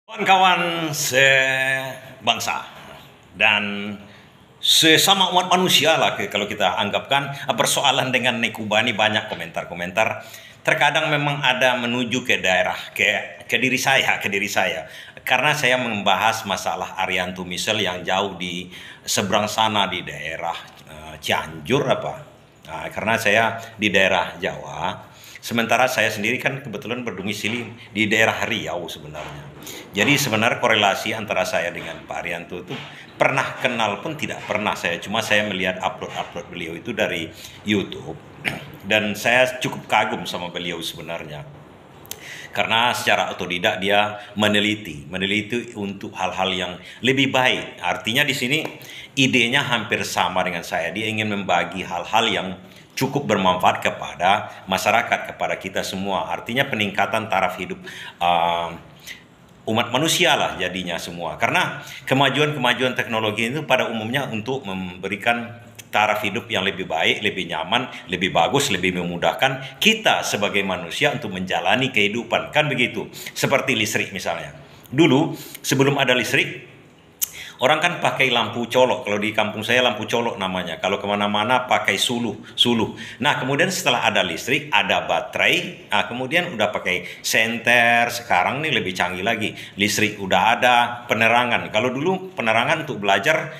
Kawan-kawan sebangsa dan sesama umat manusia lah kalau kita anggapkan persoalan dengan Nekuba ini banyak komentar-komentar. Terkadang memang ada menuju ke daerah ke diri saya karena saya membahas masalah Arianto Misel yang jauh di seberang sana di daerah Cianjur karena saya di daerah Jawa. Sementara saya sendiri kan kebetulan berdomisili di daerah Riau sebenarnya. Jadi sebenarnya korelasi antara saya dengan Pak Arianto itu pernah kenal pun tidak pernah saya. Cuma saya melihat upload-upload beliau itu dari YouTube. Dan saya cukup kagum sama beliau sebenarnya. Karena secara otodidak dia meneliti untuk hal-hal yang lebih baik. Artinya di sini idenya hampir sama dengan saya. Dia ingin membagi hal-hal yang cukup bermanfaat kepada masyarakat, kepada kita semua. Artinya peningkatan taraf hidup umat manusia lah jadinya semua. Karena kemajuan-kemajuan teknologi itu pada umumnya untuk memberikan taraf hidup yang lebih baik, lebih nyaman, lebih bagus, lebih memudahkan kita sebagai manusia untuk menjalani kehidupan. Kan begitu. Seperti listrik misalnya. Dulu sebelum ada listrik, orang kan pakai lampu colok. Kalau di kampung saya lampu colok namanya. Kalau kemana-mana pakai suluh. Nah kemudian setelah ada listrik, ada baterai. Nah kemudian udah pakai senter. Sekarang nih lebih canggih lagi. Listrik udah ada, penerangan. Kalau dulu penerangan untuk belajar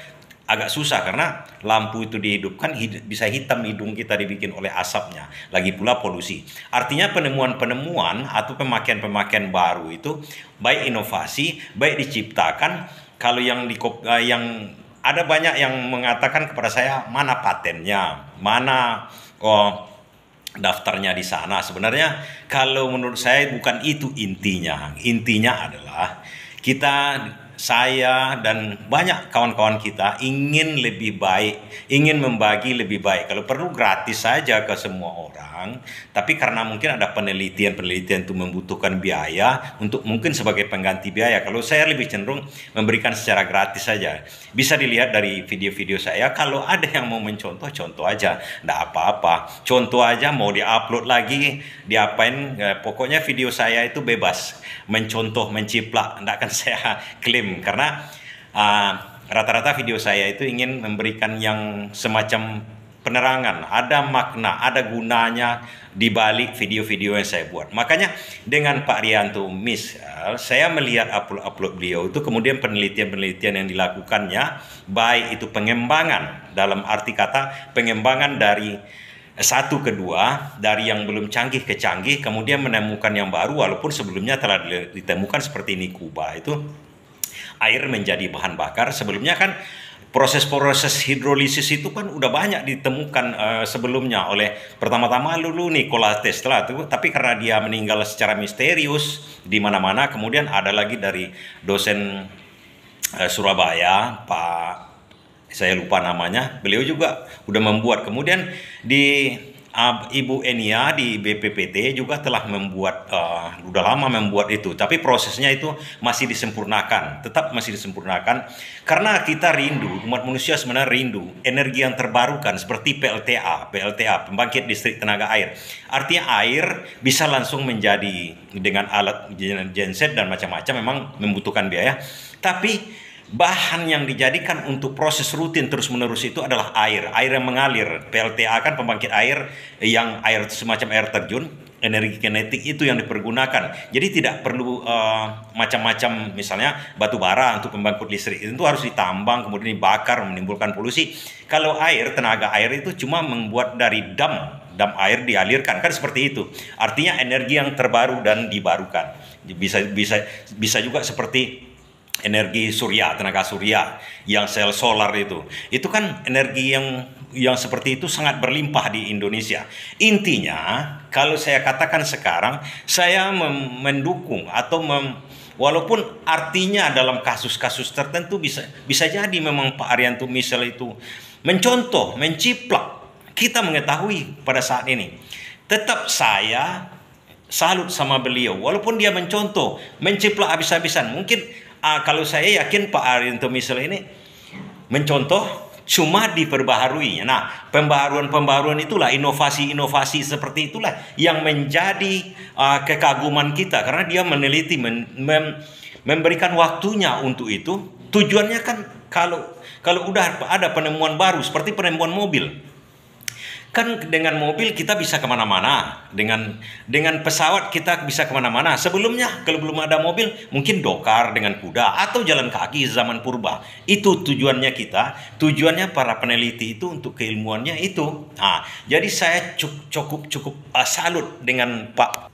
agak susah karena lampu itu dihidupkan bisa hitam hidung kita dibikin oleh asapnya. Lagi pula polusi. Artinya penemuan-penemuan atau pemakaian-pemakaian baru itu baik inovasi, baik diciptakan. Kalau yang ada banyak yang mengatakan kepada saya mana patennya, mana daftarnya di sana. Sebenarnya kalau menurut saya bukan itu intinya. Intinya adalah saya dan banyak kawan-kawan kita ingin lebih baik, ingin membagi lebih baik. Kalau perlu gratis saja ke semua orang, tapi karena mungkin ada penelitian itu membutuhkan biaya untuk mungkin sebagai pengganti biaya. Kalau saya lebih cenderung memberikan secara gratis saja. Bisa dilihat dari video-video saya, kalau ada yang mau mencontoh, contoh aja, enggak apa-apa. Contoh aja mau diupload lagi, diapain, pokoknya video saya itu bebas. Mencontoh, menciplak, enggak akan saya klaim. Karena rata-rata video saya itu ingin memberikan yang semacam penerangan, ada makna, ada gunanya di balik video-video yang saya buat. Makanya dengan Pak Arianto misal, saya melihat upload beliau itu kemudian penelitian-penelitian yang dilakukannya, baik itu pengembangan, dalam arti kata pengembangan dari satu ke dua, dari yang belum canggih ke canggih, kemudian menemukan yang baru walaupun sebelumnya telah ditemukan seperti Nekuba itu air menjadi bahan bakar. Sebelumnya kan proses-proses hidrolisis itu kan udah banyak ditemukan sebelumnya oleh pertama-tama dulu Nikola Tesla tuh, tapi karena dia meninggal secara misterius di mana-mana, kemudian ada lagi dari dosen Surabaya, saya lupa namanya, beliau juga udah membuat. Kemudian di Ibu Enia di BPPT juga telah membuat, udah lama membuat itu, tapi prosesnya itu masih disempurnakan, tetap masih disempurnakan, karena kita rindu, umat manusia sebenarnya rindu energi yang terbarukan seperti PLTA, pembangkit listrik tenaga air. Artinya air bisa langsung menjadi dengan alat genset dan macam-macam, memang membutuhkan biaya, tapi bahan yang dijadikan untuk proses rutin terus-menerus itu adalah air yang mengalir. PLTA kan pembangkit air yang semacam air terjun, energi kinetik itu yang dipergunakan. Jadi tidak perlu macam-macam, misalnya batu bara untuk pembangkit listrik itu harus ditambang kemudian dibakar menimbulkan polusi. Kalau tenaga air itu cuma membuat dari dam air dialirkan, kan seperti itu. Artinya energi yang terbaru dan dibarukan. Bisa juga seperti energi surya, tenaga surya yang sel solar itu kan energi yang seperti itu sangat berlimpah di Indonesia. Intinya kalau saya katakan sekarang saya mendukung atau walaupun artinya dalam kasus-kasus tertentu bisa jadi memang Pak Arianto Misel itu mencontoh, menciplak. Kita mengetahui pada saat ini, tetap saya salut sama beliau walaupun dia mencontoh, menciplak habis-habisan. Mungkin kalau saya yakin Pak Arianto Misel ini mencontoh cuma diperbaharui. Nah, pembaharuan itulah, inovasi-inovasi seperti itulah yang menjadi kekaguman kita, karena dia meneliti, memberikan waktunya untuk itu. Tujuannya kan kalau kalau udah ada penemuan baru seperti penemuan mobil, kan dengan mobil kita bisa kemana-mana, dengan pesawat kita bisa kemana-mana. Sebelumnya kalau belum ada mobil mungkin dokar dengan kuda atau jalan kaki zaman purba. Itu tujuannya kita, tujuannya para peneliti itu untuk keilmuannya itu. Nah, jadi saya cukup salut dengan Pak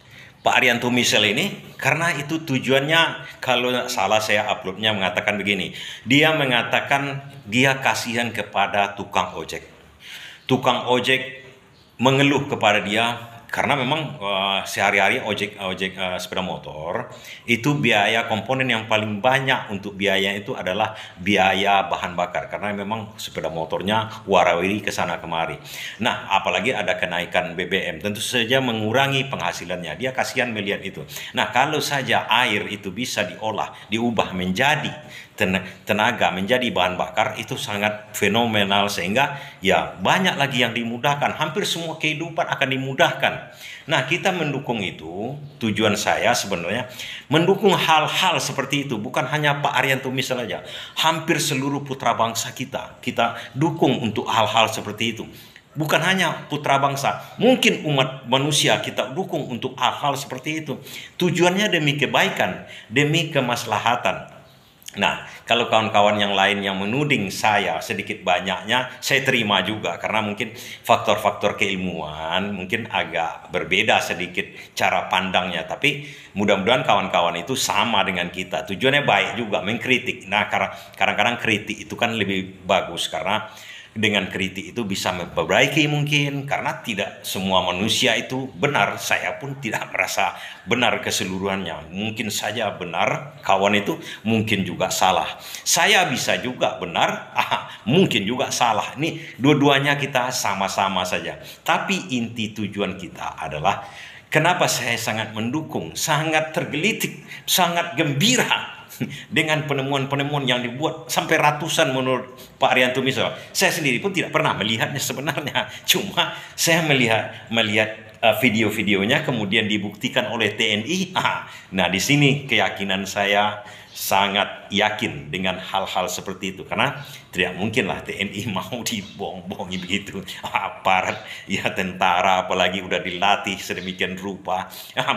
Arianto Misel ini, karena itu tujuannya. Kalau salah saya uploadnya mengatakan begini, dia mengatakan dia kasihan kepada tukang ojek mengeluh kepada dia karena memang sehari-hari ojek sepeda motor itu biaya komponen yang paling banyak untuk biaya itu adalah biaya bahan bakar, karena memang sepeda motornya warawiri ke sana kemari. Nah, apalagi ada kenaikan BBM, tentu saja mengurangi penghasilannya. Dia kasihan melihat itu. Nah, kalau saja air itu bisa diolah, diubah menjadi tenaga, menjadi bahan bakar, itu sangat fenomenal, sehingga ya banyak lagi yang dimudahkan, hampir semua kehidupan akan dimudahkan. Nah, kita mendukung itu. Tujuan saya sebenarnya mendukung hal-hal seperti itu, bukan hanya Pak Arianto Misel saja, hampir seluruh putra bangsa kita dukung untuk hal-hal seperti itu. Bukan hanya putra bangsa, mungkin umat manusia kita dukung untuk hal-hal seperti itu. Tujuannya demi kebaikan, demi kemaslahatan. Nah, kalau kawan-kawan yang lain yang menuding saya sedikit banyaknya, saya terima juga, karena mungkin faktor-faktor keilmuan mungkin agak berbeda sedikit cara pandangnya. Tapi mudah-mudahan kawan-kawan itu sama dengan kita. Tujuannya baik juga, mengkritik. Nah, kadang-kadang kritik itu kan lebih bagus, karena dengan kritik itu bisa memperbaiki mungkin, karena tidak semua manusia itu benar. Saya pun tidak merasa benar keseluruhannya. Mungkin saja benar, kawan itu mungkin juga salah. Saya bisa juga benar, mungkin juga salah. Ini dua-duanya kita sama-sama saja. Tapi inti tujuan kita adalah, kenapa saya sangat mendukung, sangat tergelitik, sangat gembira dengan penemuan-penemuan yang dibuat sampai ratusan menurut Pak Arianto Misel. Saya sendiri pun tidak pernah melihatnya sebenarnya, cuma saya melihat video-videonya kemudian dibuktikan oleh TNI. Nah, di sini keyakinan saya sangat yakin dengan hal-hal seperti itu, karena tidak mungkinlah TNI mau dibohong-bohongi begitu. Aparat ya, tentara apalagi udah dilatih sedemikian rupa,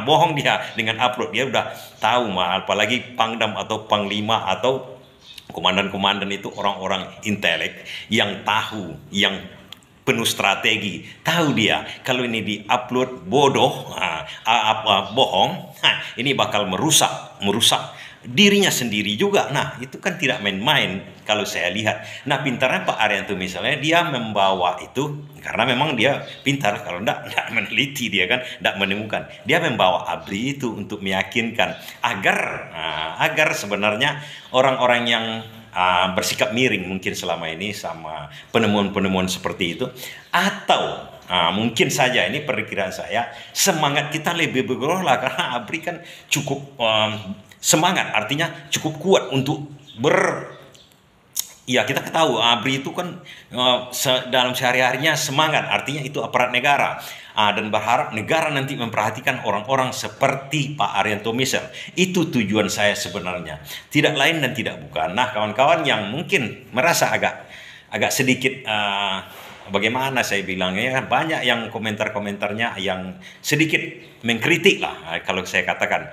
bohong dia dengan upload. Dia udah tahu mah, apalagi Pangdam atau Panglima atau komandan-komandan itu orang-orang intelek yang tahu, yang penuh strategi. Tahu dia kalau ini di-upload bodoh, bohong, ini bakal merusak dirinya sendiri juga. Nah, itu kan tidak main-main kalau saya lihat. Nah, pintarnya Pak Arianto misalnya, dia membawa itu karena memang dia pintar. Kalau enggak meneliti, dia kan enggak menemukan. Dia membawa ABRI itu untuk meyakinkan agar sebenarnya orang-orang yang bersikap miring mungkin selama ini sama penemuan-penemuan seperti itu, atau mungkin saja, ini perkiraan saya, semangat kita lebih bergerak, karena ABRI kan cukup semangat, artinya cukup kuat untuk ya, kita tahu ABRI itu kan dalam sehari-harinya semangat, artinya itu aparat negara, dan berharap negara nanti memperhatikan orang-orang seperti Pak Arianto Misel. Itu tujuan saya sebenarnya, tidak lain dan tidak bukan. Nah, kawan-kawan yang mungkin merasa agak sedikit bagaimana saya bilangnya, banyak yang komentarnya yang sedikit mengkritik lah, kalau saya katakan.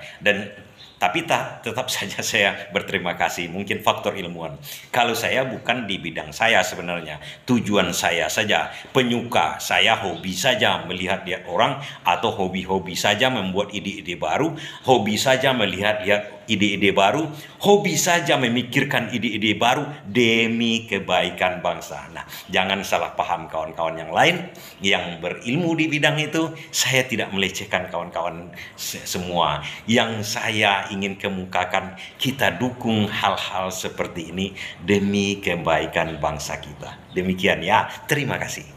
Tapi tetap saja saya berterima kasih. Mungkin faktor ilmuwan. Kalau saya bukan di bidang saya sebenarnya. Tujuan saya saja, penyuka. Saya hobi saja melihat-lihat orang, atau hobi-hobi saja membuat ide-ide baru, hobi saja melihat-lihat ide-ide baru, hobi saja memikirkan ide-ide baru demi kebaikan bangsa. Nah, jangan salah paham kawan-kawan yang lain yang berilmu di bidang itu. Saya tidak melecehkan kawan-kawan semua. Yang saya ingin kemukakan, kita dukung hal-hal seperti ini demi kebaikan bangsa kita. Demikian ya, terima kasih.